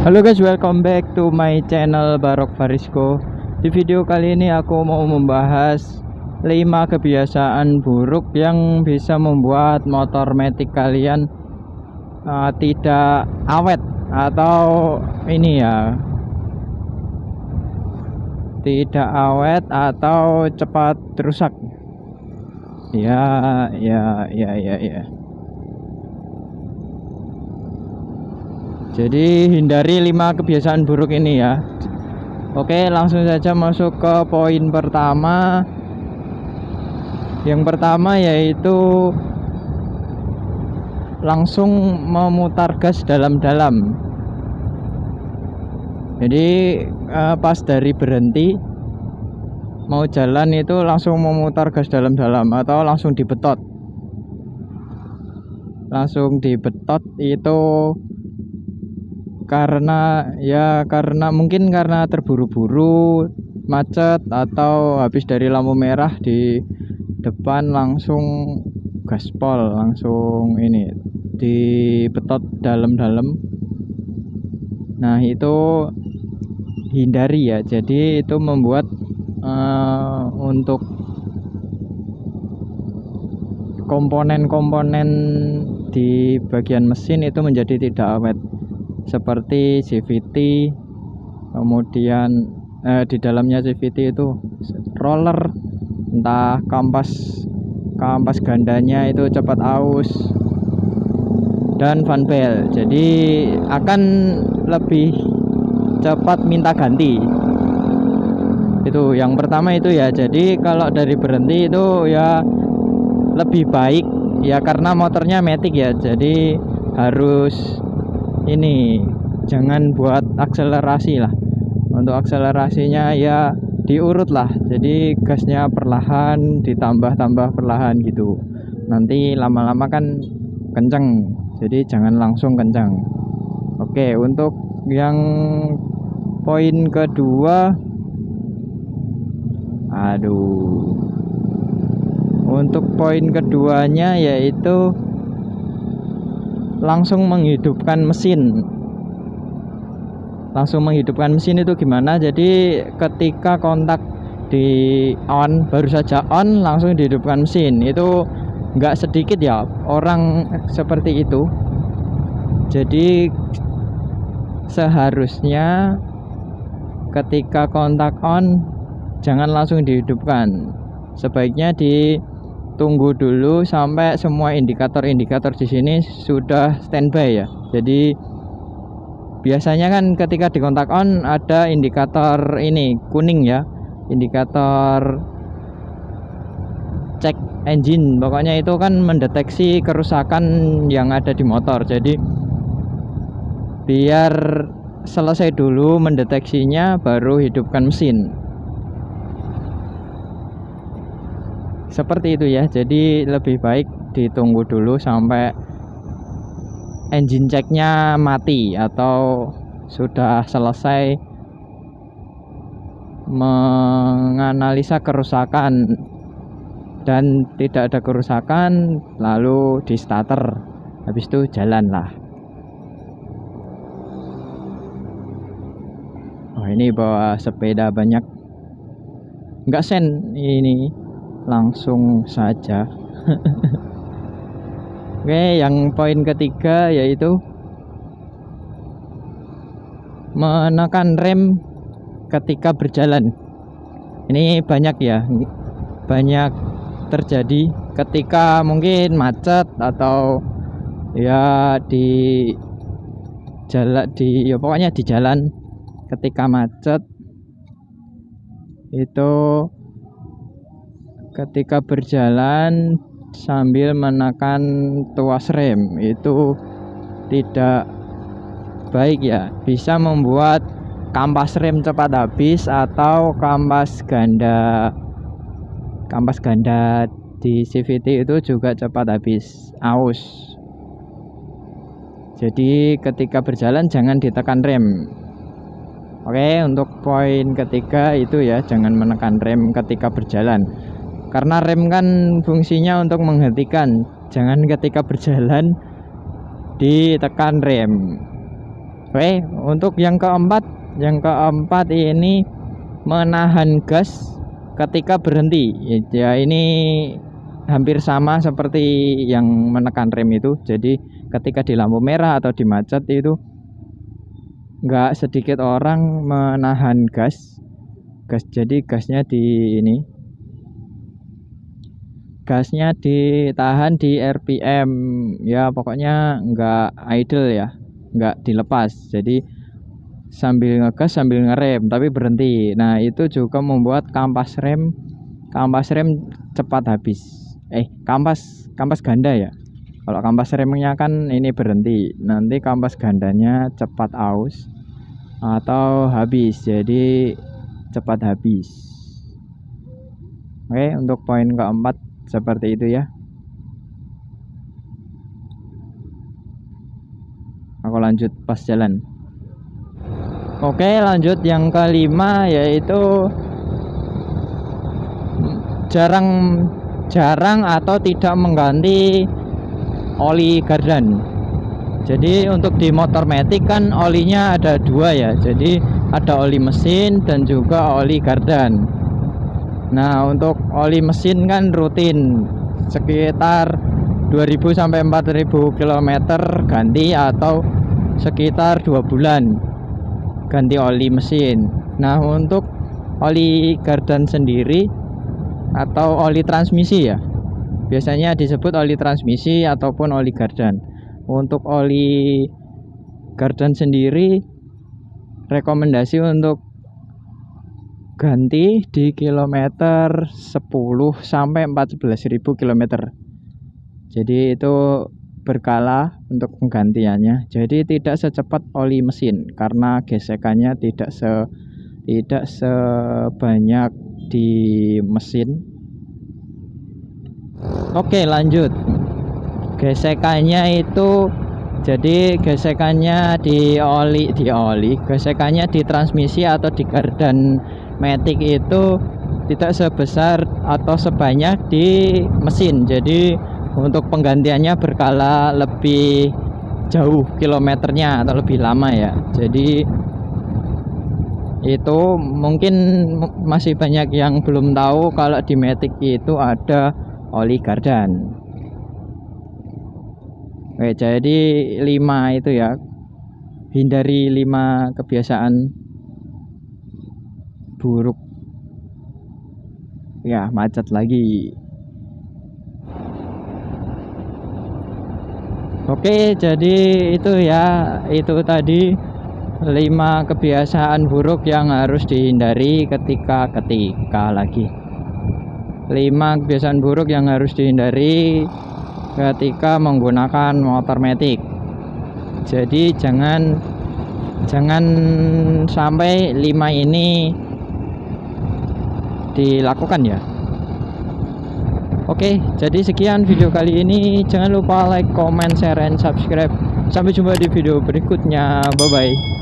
Halo guys, welcome back to my channel Barok Farisco. Di video kali ini aku mau membahas 5 kebiasaan buruk yang bisa membuat motor matic kalian tidak awet atau ini ya, tidak awet atau cepat rusak. Ya. Jadi hindari 5 kebiasaan buruk ini ya. Oke, langsung saja masuk ke poin pertama. Yang pertama yaitu langsung memutar gas dalam-dalam. Jadi pas dari berhenti mau jalan itu langsung memutar gas dalam-dalam atau langsung dibetot. Langsung dibetot itu karena mungkin karena terburu-buru, macet, atau habis dari lampu merah di depan langsung gaspol, langsung ini dibetot dalam-dalam. Nah itu hindari ya. Jadi itu membuat untuk komponen-komponen di bagian mesin itu menjadi tidak awet, seperti CVT, kemudian di dalamnya CVT itu roller, entah kampas gandanya itu cepat aus, dan fan belt. Jadi akan lebih cepat minta ganti. Itu yang pertama itu ya. Jadi kalau dari berhenti itu ya lebih baik ya, karena motornya matic ya, jadi harus ini jangan buat akselerasi lah. Untuk akselerasinya ya diurut lah, jadi gasnya perlahan ditambah perlahan gitu, nanti lama-lama kan kenceng, jadi jangan langsung kencang. Oke, untuk yang poin kedua, untuk poin keduanya yaitu langsung menghidupkan mesin. Langsung menghidupkan mesin itu gimana? Jadi ketika kontak di on, baru saja on langsung dihidupkan mesin. Itu nggak sedikit ya orang seperti itu. Jadi seharusnya ketika kontak on jangan langsung dihidupkan. Sebaiknya ditunggu dulu sampai semua indikator-indikator di sini sudah standby ya. Jadi biasanya kan ketika di kontak on ada indikator ini kuning ya, indikator cek engine, pokoknya itu kan mendeteksi kerusakan yang ada di motor. Jadi biar selesai dulu mendeteksinya baru hidupkan mesin, seperti itu ya. Jadi lebih baik ditunggu dulu sampai engine checknya mati atau sudah selesai menganalisa kerusakan dan tidak ada kerusakan, lalu di starter, habis itu jalan lah. Oh, ini bawa sepeda banyak, nggak sen ini, langsung saja. Oke, yang poin ketiga yaitu menekan rem ketika berjalan. Ini banyak ya, banyak terjadi ketika mungkin macet atau ya di jalan, pokoknya di jalan ketika macet itu, ketika berjalan sambil menekan tuas rem itu tidak baik ya, bisa membuat kampas rem cepat habis atau kampas ganda di CVT itu juga cepat habis, aus. Jadi ketika berjalan jangan ditekan rem. Oke, untuk poin ketiga itu ya, jangan menekan rem ketika berjalan. Karena rem kan fungsinya untuk menghentikan, jangan ketika berjalan ditekan rem. Oke, untuk yang keempat ini menahan gas ketika berhenti. Ya, ini hampir sama seperti yang menekan rem itu. Jadi ketika di lampu merah atau di macet itu nggak sedikit orang menahan gas. Jadi gasnya ditahan di RPM ya, pokoknya nggak idle ya, nggak dilepas. Jadi sambil ngegas sambil ngerem tapi berhenti. Nah, itu juga membuat kampas rem cepat habis. Kampas ganda ya. Kalau kampas remnya kan ini berhenti, nanti kampas gandanya cepat aus atau habis, jadi cepat habis. Oke, untuk poin keempat seperti itu ya. Aku lanjut pas jalan. Oke, lanjut yang kelima, yaitu jarang atau tidak mengganti oli gardan. Jadi untuk di motor matic kan olinya ada dua ya, jadi ada oli mesin dan juga oli gardan. Nah, untuk oli mesin kan rutin sekitar 2000 sampai 4000 km ganti, atau sekitar 2 bulan ganti oli mesin. Nah, untuk oli gardan sendiri atau oli transmisi ya, biasanya disebut oli transmisi ataupun oli gardan. Untuk oli gardan sendiri rekomendasi untuk ganti di kilometer 10 sampai 14.000 km. Jadi itu berkala untuk penggantiannya. Jadi tidak secepat oli mesin karena gesekannya tidak sebanyak di mesin. Oke, lanjut. Gesekannya itu, jadi gesekannya gesekannya di transmisi atau di gardan matic itu tidak sebesar atau sebanyak di mesin. Jadi untuk penggantiannya berkala lebih jauh kilometernya atau lebih lama ya. Jadi itu mungkin masih banyak yang belum tahu kalau di matic itu ada oli gardan. Oke, jadi 5 itu ya, hindari 5 kebiasaan buruk ya, macet lagi. Oke, jadi itu ya, itu tadi 5 kebiasaan buruk yang harus dihindari ketika 5 kebiasaan buruk yang harus dihindari ketika menggunakan motor matic. Jadi jangan sampai 5 ini dilakukan ya. Oke, jadi sekian video kali ini. Jangan lupa like, comment, share, and subscribe. Sampai jumpa di video berikutnya. Bye bye.